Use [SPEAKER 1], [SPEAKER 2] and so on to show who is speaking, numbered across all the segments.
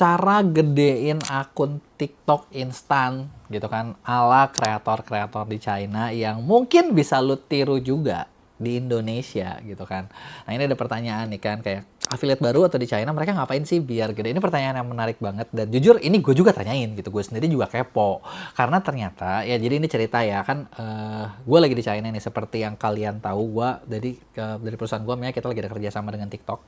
[SPEAKER 1] cara gedein akun TikTok instan gitu kan, ala kreator-kreator di China yang mungkin bisa lu tiru juga di Indonesia gitu kan. Nah ini ada pertanyaan nih kan, kayak affiliate baru atau di China mereka ngapain sih biar gede? Ini pertanyaan yang menarik banget dan jujur ini gue juga tanyain gitu, gue sendiri juga kepo karena ternyata ya, jadi ini cerita ya kan, gue lagi di China nih seperti yang kalian tahu. Gue dari perusahaan gue, kita lagi ada kerjasama dengan TikTok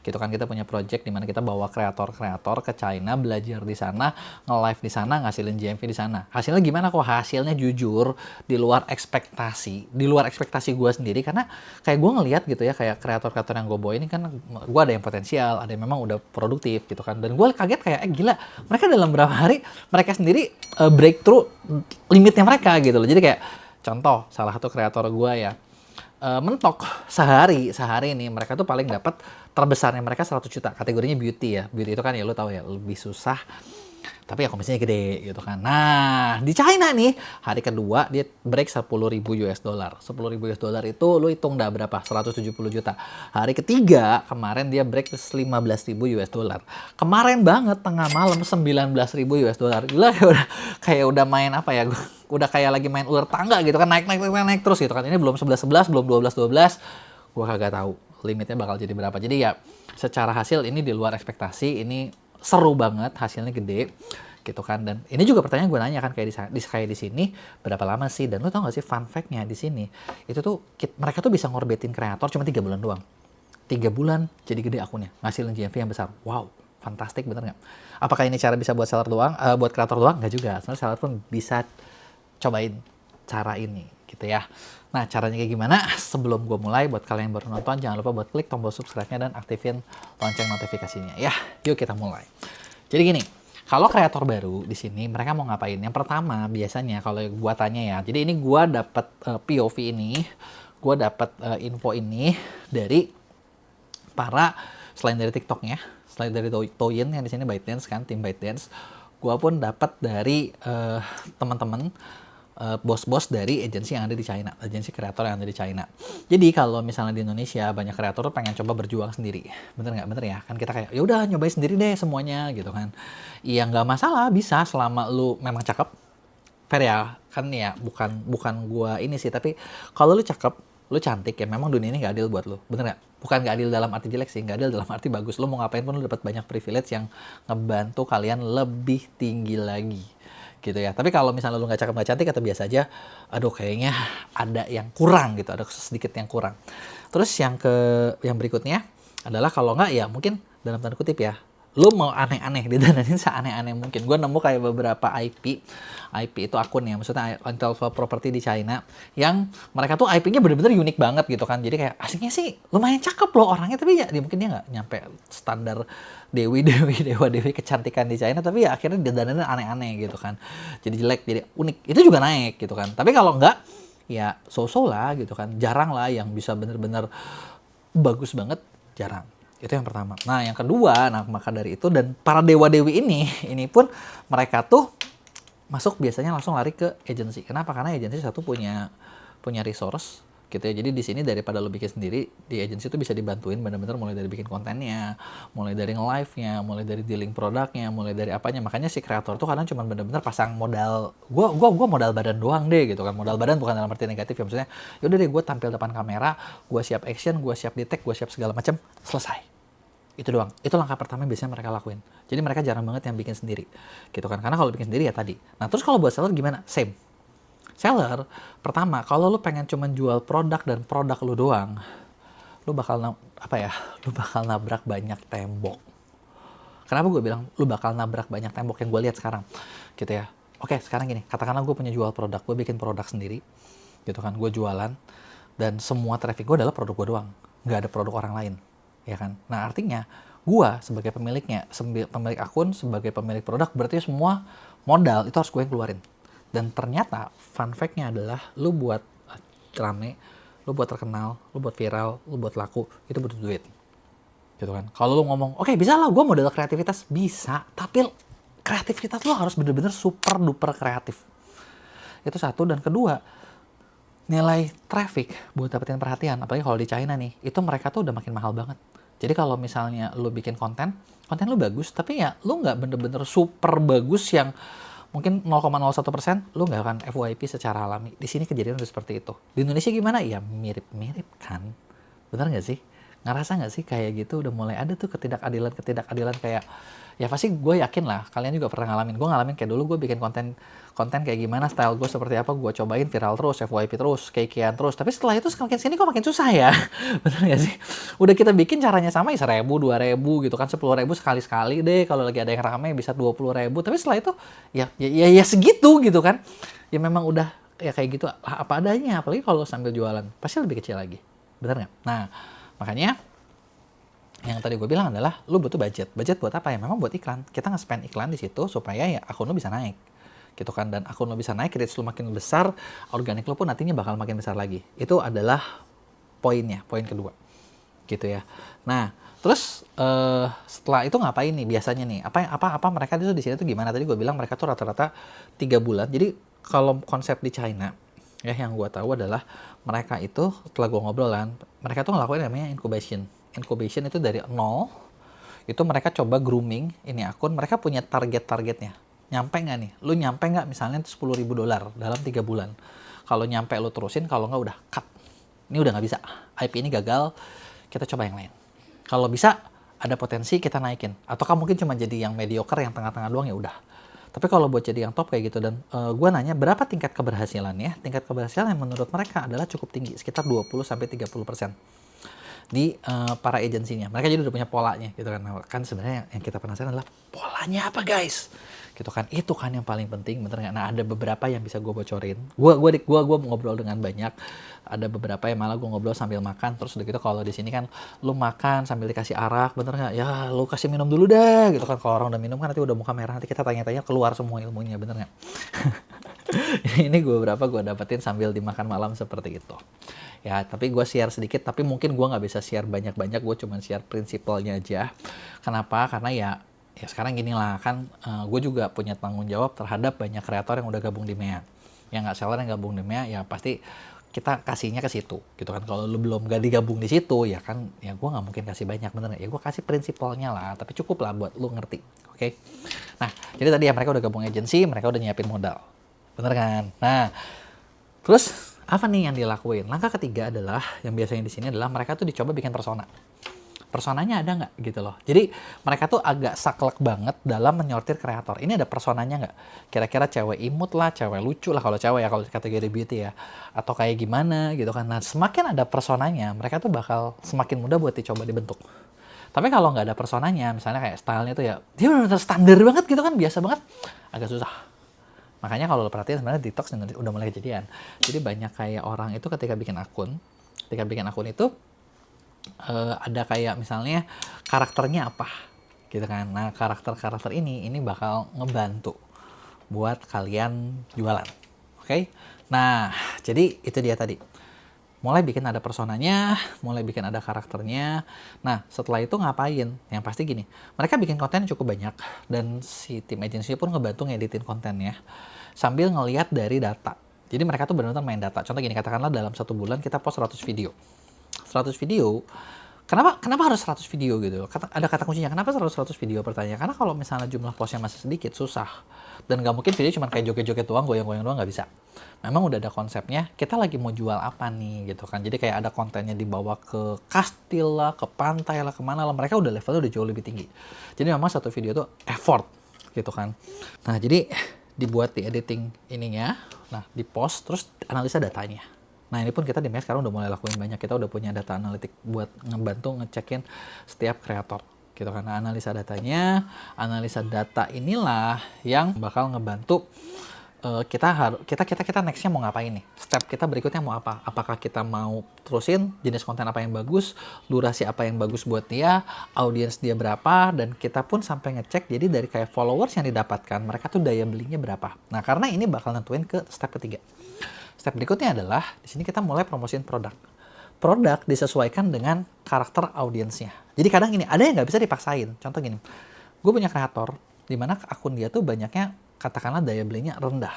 [SPEAKER 1] gitu kan. Kita punya project di mana kita bawa kreator-kreator ke China, belajar di sana, nge-live di sana, ngasilin GMV di sana. Hasilnya gimana kok? Hasilnya jujur di luar ekspektasi gue sendiri, karena kayak gue ngelihat gitu ya, kayak kreator-kreator yang gue bawa ini kan, gue ada yang potensial, ada yang memang udah produktif gitu kan. Dan gue kaget kayak, gila, mereka dalam berapa hari mereka sendiri breakthrough limitnya mereka gitu loh. Jadi kayak contoh salah satu kreator gue ya, mentok sehari ini mereka tuh paling dapat terbesarnya mereka 100 juta, kategorinya beauty ya. Beauty itu kan ya lu tahu ya, lebih susah tapi ya komisinya gede gitu kan. Nah, di China nih, hari kedua dia break 10.000 US dollar. 10.000 US dollar itu lu hitung dah berapa? 170 juta. Hari ketiga kemarin dia break 15.000 US dollar. Kemarin banget tengah malam 19.000 US dollar. Gila, kayak udah main apa ya? Udah kayak lagi main ular tangga gitu kan, naik terus gitu kan. Ini belum 11 belum 12 gua kagak tahu limitnya bakal jadi berapa. Jadi ya secara hasil ini di luar ekspektasi, ini seru banget, hasilnya gede gitu kan. Dan ini juga pertanyaan gue nanya kan, kayak di sini berapa lama sih? Dan lo tau gak sih fun fact-nya di sini itu tuh mereka tuh bisa ngorbitin kreator cuma 3 bulan doang. 3 bulan jadi gede akunnya, ngasilin GMV yang besar. Wow, fantastik, bener nggak? Apakah ini cara bisa buat seller doang, buat kreator doang? Nggak juga, sebenarnya seller pun bisa cobain cara ini gitu ya. Nah, caranya kayak gimana? Sebelum gue mulai, buat kalian yang baru nonton, jangan lupa buat klik tombol subscribe-nya dan aktifin lonceng notifikasinya ya. Yuk kita mulai. Jadi gini, kalau kreator baru di sini mereka mau ngapain? Yang pertama biasanya kalau gue tanya ya, jadi ini gue dapat POV ini, gue dapat info ini dari para, selain dari TikToknya, selain dari Douyin yang di sini ByteDance kan, tim ByteDance, gue pun dapat dari teman-teman, bos-bos dari agensi yang ada di China, agensi kreator yang ada di China. Jadi kalau misalnya di Indonesia banyak kreator tuh pengen coba berjuang sendiri, bener nggak? Bener ya kan, kita kayak ya udah nyobain sendiri deh semuanya gitu kan. Iya nggak masalah, bisa selama lu memang cakep, fair ya kan ya. Bukan gua ini sih, tapi kalau lu cakep, lu cantik ya, memang dunia ini nggak adil buat lu, bener nggak? Bukan nggak adil dalam arti jelek sih, nggak adil dalam arti bagus. Lu mau ngapain pun lu dapat banyak privilege yang ngebantu kalian lebih tinggi lagi gitu ya. Tapi kalau misalnya lu nggak cakep nggak cantik atau biasa aja, aduh kayaknya ada yang kurang gitu, ada sedikit yang kurang. Terus yang berikutnya adalah kalau nggak ya mungkin dalam tanda kutip ya, lu mau aneh-aneh, didandanin seaneh-aneh mungkin. Gue nemu kayak beberapa IP itu akun ya, maksudnya intellectual property di China, yang mereka tuh IP-nya bener-bener unik banget gitu kan. Jadi kayak aslinya sih lumayan cakep loh orangnya, tapi ya mungkin dia nggak nyampe standar dewa-dewi kecantikan di China, tapi ya akhirnya didandanin aneh-aneh gitu kan. Jadi jelek, jadi unik. Itu juga naik gitu kan. Tapi kalau nggak, ya so-so lah gitu kan. Jarang lah yang bisa bener-bener bagus banget, jarang. Itu yang pertama. Nah, yang kedua, nah maka dari itu, dan para dewa-dewi ini pun mereka tuh masuk biasanya langsung lari ke agency. Kenapa? Karena agency satu punya resource gitu ya. Jadi di sini daripada lo bikin sendiri, di agency itu bisa dibantuin bener-bener mulai dari bikin kontennya, mulai dari nge-live-nya, mulai dari dealing produknya, mulai dari apanya. Makanya si kreator tuh kadang cuma bener-bener pasang modal, gua modal badan doang deh gitu kan. Modal badan bukan dalam arti negatif ya, maksudnya yaudah deh gue tampil depan kamera, gue siap action, gue siap di-tag, gue siap segala macam, selesai. Itu doang. Itu langkah pertama yang biasanya mereka lakuin. Jadi mereka jarang banget yang bikin sendiri gitu kan, karena kalau bikin sendiri ya tadi. Nah terus kalau buat seller gimana? Same. Seller, pertama, kalau lu pengen cuman jual produk dan produk lu doang, lu bakal lu bakal nabrak banyak tembok. Kenapa gue bilang lu bakal nabrak banyak tembok yang gue lihat sekarang gitu ya? Oke, sekarang gini, katakanlah gue punya jual produk, gue bikin produk sendiri gitu kan, gue jualan, dan semua traffic gue adalah produk gue doang, nggak ada produk orang lain ya kan. Nah artinya gue sebagai pemiliknya, pemilik akun, sebagai pemilik produk, berarti semua modal itu harus gue yang keluarin. Dan ternyata fun fact-nya adalah lu buat rame, lu buat terkenal, lu buat viral, lu buat laku, itu butuh duit gitu kan. Kalau lu ngomong oke, bisa lah gue modal kreativitas, bisa, tapi kreativitas lu harus bener-bener super duper kreatif. Itu satu. Dan kedua, nilai traffic buat dapetin perhatian, apalagi kalau di China nih, itu mereka tuh udah makin mahal banget. Jadi kalau misalnya lu bikin konten lu bagus, tapi ya lu nggak bener-bener super bagus yang mungkin 0,01%, lu nggak akan FYP secara alami. Di sini kejadian udah seperti itu. Di Indonesia gimana? Ya mirip-mirip kan. Bener nggak sih? Ngerasa nggak sih kayak gitu udah mulai ada tuh ketidakadilan kayak, ya pasti gue yakin lah kalian juga pernah ngalamin. Gue ngalamin kayak dulu gue bikin konten kayak gimana, style gue seperti apa, gue cobain viral terus, FYP terus, keikean terus. Tapi setelah itu semakin sini kok makin susah ya. Bener nggak sih? Udah kita bikin caranya sama ya 1.000, 2.000 gitu kan, 10.000 sekali-sekali deh. Kalau lagi ada yang rame bisa 20.000. Tapi setelah itu ya segitu gitu kan. Ya memang udah ya kayak gitu apa adanya. Apalagi kalau sambil jualan pasti lebih kecil lagi. Bener nggak? Nah makanya yang tadi gue bilang adalah lu butuh budget. Budget buat apa ya? Memang buat iklan. Kita nge-spend iklan di situ supaya ya akun lu bisa naik. Gitu kan. Dan akun lu bisa naik, reach lu makin besar, organik lu pun nantinya bakal makin besar lagi. Itu adalah poinnya, poin kedua. Gitu ya. Nah, terus setelah itu ngapain nih biasanya nih? Apa mereka itu di sini tuh gimana? Tadi gue bilang mereka tuh rata-rata 3 bulan. Jadi kalau konsep di China ya yang gue tahu adalah mereka itu setelah gue ngobrolan, mereka tuh ngelakuin namanya incubation. Incubation itu dari nol, itu mereka coba grooming ini akun, mereka punya targetnya. Nyampe nggak nih? Lu nyampe nggak misalnya $10.000 dalam 3 bulan? Kalau nyampe lu terusin, kalau nggak udah cut. Ini udah nggak bisa. IP ini gagal, kita coba yang lain. Kalau bisa, ada potensi kita naikin. Ataukah mungkin cuma jadi yang mediocre, yang tengah-tengah doang ya udah. Tapi kalau buat jadi yang top kayak gitu, dan gue nanya berapa tingkat keberhasilannya? Tingkat keberhasilan yang menurut mereka adalah cukup tinggi, sekitar 20-30% di para agensinya. Mereka jadi udah punya polanya gitu kan. Nah, kan sebenarnya yang kita penasaran adalah polanya apa guys? Gitu kan. Itu kan yang paling penting, bener nggak? Nah ada beberapa yang bisa gue bocorin. Gue ngobrol dengan banyak. Ada beberapa yang malah gue ngobrol sambil makan. Terus udah gitu kalau di sini kan lu makan sambil dikasih arak, bener nggak? Ya lu kasih minum dulu deh gitu kan. Kalau orang udah minum kan nanti udah muka merah, nanti kita tanya-tanya keluar semua ilmunya, bener nggak? Ini gue dapetin sambil dimakan malam seperti itu. Ya, tapi gue share sedikit, tapi mungkin gue nggak bisa share banyak-banyak, gue cuma share prinsipalnya aja. Kenapa? Karena ya sekarang gini lah, kan gue juga punya tanggung jawab terhadap banyak kreator yang udah gabung di MEA. Yang nggak seller yang gabung di MEA, ya pasti kita kasihnya ke situ, gitu kan. Kalau lu belum gak digabung di situ, ya kan, ya gue nggak mungkin kasih banyak, bener nggak? Ya gue kasih prinsipalnya lah, tapi cukup lah buat lu ngerti, oke? Nah, jadi tadi ya mereka udah gabung agensi, mereka udah nyiapin modal. Bener kan? Nah, terus apa nih yang dilakuin? Langkah ketiga adalah, yang biasanya di sini adalah mereka tuh dicoba bikin persona. Personanya ada nggak gitu loh. Jadi mereka tuh agak saklek banget dalam menyortir kreator. Ini ada personanya nggak? Kira-kira cewek imut lah, cewek lucu lah kalau cewek ya, kalau kategori beauty ya. Atau kayak gimana gitu kan. Nah semakin ada personanya, mereka tuh bakal semakin mudah buat dicoba dibentuk. Tapi kalau nggak ada personanya, misalnya kayak stylenya tuh ya, dia benar-benar standar banget gitu kan, biasa banget, agak susah. Makanya kalau lo perhatiin sebenarnya detox udah mulai kejadian. Jadi banyak kayak orang itu ketika bikin akun itu ada kayak misalnya karakternya apa gitu kan. Nah karakter ini bakal ngebantu buat kalian jualan. Oke? Nah jadi itu dia tadi. Mulai bikin ada personanya, mulai bikin ada karakternya. Nah, setelah itu ngapain? Yang pasti gini, mereka bikin konten cukup banyak, dan si tim agency pun ngebantu ngeditin kontennya, sambil ngelihat dari data. Jadi mereka tuh benar-benar main data. Contoh gini, katakanlah dalam 1 bulan kita post 100 video. 100 video, kenapa harus 100 video gitu? Ada kata kuncinya, kenapa harus 100 video pertanyaan? Karena kalau misalnya jumlah postnya masih sedikit, susah. Dan nggak mungkin video cuma kayak joget-joget doang, goyang-goyang doang, nggak bisa. Memang udah ada konsepnya, kita lagi mau jual apa nih gitu kan. Jadi kayak ada kontennya dibawa ke kastil lah, ke pantai lah, kemana lah. Mereka udah levelnya udah jauh lebih tinggi. Jadi memang satu video tuh effort gitu kan. Nah jadi dibuat di editing ininya, nah di post, terus analisa datanya. Nah ini pun kita di MEA sekarang udah mulai lakuin banyak. Kita udah punya data analitik buat ngebantu ngecekin setiap kreator gitu kan. Nah, analisa analisa data inilah yang bakal ngebantu kita nextnya mau ngapain nih, step kita berikutnya mau apa, apakah kita mau terusin jenis konten apa yang bagus, durasi apa yang bagus buat dia, audiens dia berapa, dan kita pun sampai ngecek jadi dari kayak followers yang didapatkan mereka tuh daya belinya berapa. Nah karena ini bakal nentuin ke step ketiga. Step berikutnya adalah di sini kita mulai promosiin produk disesuaikan dengan karakter audiensnya. Jadi kadang gini, ada yang nggak bisa dipaksain. Contoh gini, gue punya kreator di mana akun dia tuh banyaknya katakanlah daya belinya rendah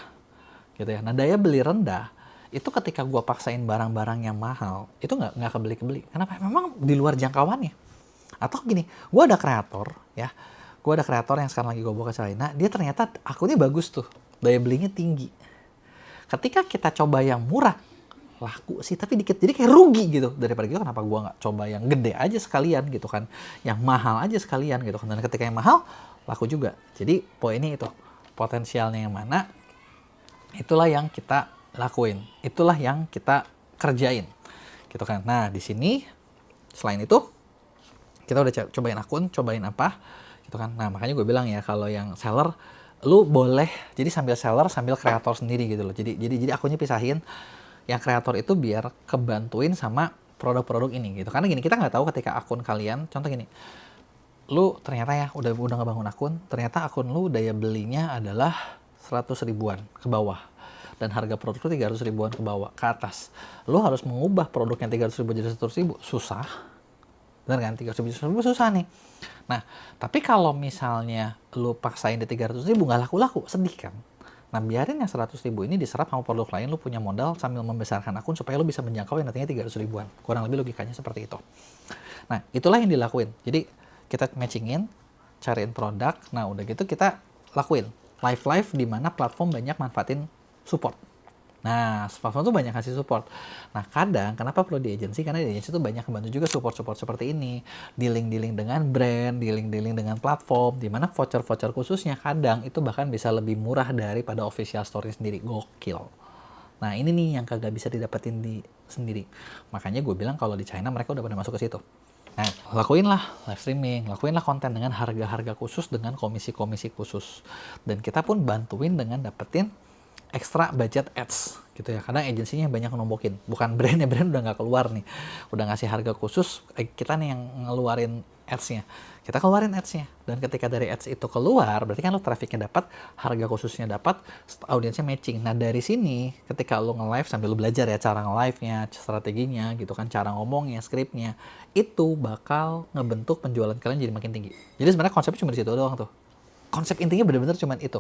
[SPEAKER 1] gitu ya. Nah daya beli rendah itu ketika gue paksain barang-barang yang mahal itu nggak kebeli. Kenapa? Memang di luar jangkauannya. Atau gini, gue ada kreator ya, gue ada kreator yang sekarang lagi gue bawa ke China, dia ternyata akunnya bagus tuh, daya belinya tinggi. Ketika kita coba yang murah, laku sih tapi dikit, jadi kayak rugi gitu. Daripada gitu kenapa gue nggak coba yang gede aja sekalian gitu kan, yang mahal aja sekalian gitu kan. Dan ketika yang mahal laku juga. Jadi poinnya itu, potensialnya yang mana, itulah yang kita lakuin, itulah yang kita kerjain gitu kan. Nah di sini selain itu kita udah cobain akun, cobain apa gitu kan. Nah makanya gue bilang ya, kalau yang seller lu boleh jadi sambil seller sambil kreator sendiri gitu loh. Jadi akunnya pisahin. Yang kreator itu biar kebantuin sama produk-produk ini gitu. Karena gini, kita nggak tahu ketika akun kalian, contoh gini, lu ternyata ya udah ngebangun akun, ternyata akun lu daya belinya adalah 100 ribuan ke bawah. Dan harga produk lu 300 ribuan ke bawah, ke atas. Lu harus mengubah produk yang 300 ribu jadi 100 ribu, susah. Bener kan? 300 ribu susah nih. Nah, tapi kalau misalnya lu paksain di 300 ribu nggak laku-laku, sedih kan? Nah, biarin yang 100 ribu ini diserap sama produk lain, lu punya modal sambil membesarkan akun supaya lu bisa menjangkau yang nantinya 300 ribuan. Kurang lebih logikanya seperti itu. Nah, itulah yang dilakuin. Jadi, kita matchingin, cariin produk, nah udah gitu kita lakuin. Live di mana platform banyak manfaatin support. Nah, platform tuh banyak kasih support. Nah, kadang kenapa perlu di agency? Karena di agency tuh banyak membantu juga support-support seperti ini. Dealing-dealing dengan brand, dealing-dealing dengan platform, di mana voucher-voucher khususnya kadang itu bahkan bisa lebih murah daripada official store sendiri. Gokil. Nah, ini nih yang kagak bisa didapetin di sendiri. Makanya gue bilang kalau di China mereka udah pada masuk ke situ. Nah, lakuinlah live streaming, lakuinlah konten dengan harga-harga khusus, dengan komisi-komisi khusus. Dan kita pun bantuin dengan dapetin extra budget ads gitu ya. Kadang agensinya banyak nombokin, bukan brand udah nggak keluar nih, udah ngasih harga khusus, kita nih yang ngeluarin ads-nya, kita keluarin ads-nya. Dan ketika dari ads itu keluar, berarti kan lo trafficnya dapat, harga khususnya dapat, audiensnya matching. Nah dari sini ketika lo nge-live sambil lo belajar ya cara nge-live-nya, strateginya gitu kan, cara ngomongnya, skripnya, itu bakal ngebentuk penjualan kalian jadi makin tinggi. Jadi sebenarnya konsepnya cuma di situ doang tuh, konsep intinya bener-bener cuma itu.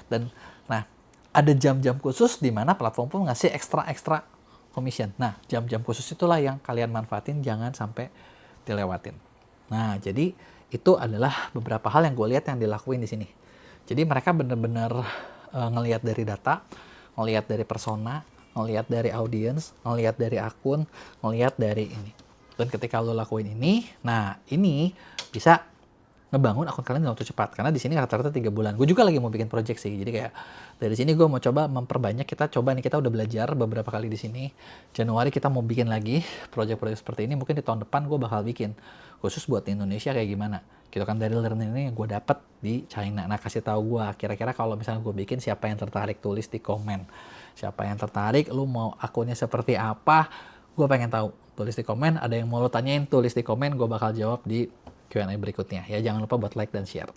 [SPEAKER 1] Dan nah ada jam-jam khusus di mana platform pun ngasih ekstra commission. Nah, jam-jam khusus itulah yang kalian manfaatin, jangan sampai dilewatin. Nah, jadi itu adalah beberapa hal yang gue lihat yang dilakuin di sini. Jadi mereka bener-bener ngelihat dari data, ngelihat dari persona, ngelihat dari audience, ngelihat dari akun, ngelihat dari ini. Dan ketika lo lakuin ini, nah ini bisa ngebangun akun kalian dalam waktu cepat. Karena di sini rata-rata 3 bulan. Gue juga lagi mau bikin project sih. Jadi kayak dari sini gue mau coba memperbanyak. Kita udah belajar beberapa kali di sini. Januari kita mau bikin lagi project-project seperti ini. Mungkin di tahun depan gue bakal bikin khusus buat di Indonesia kayak gimana. Gitu kan, dari learning ini yang gue dapet di China. Nah, kasih tahu gue kira-kira kalau misalnya gue bikin, siapa yang tertarik, tulis di komen. Siapa yang tertarik, lu mau akunnya seperti apa? Gue pengen tahu. Tulis di komen. Ada yang mau lo tanyain, tulis di komen. Gue bakal jawab di Q&A berikutnya ya. Jangan lupa buat like dan share.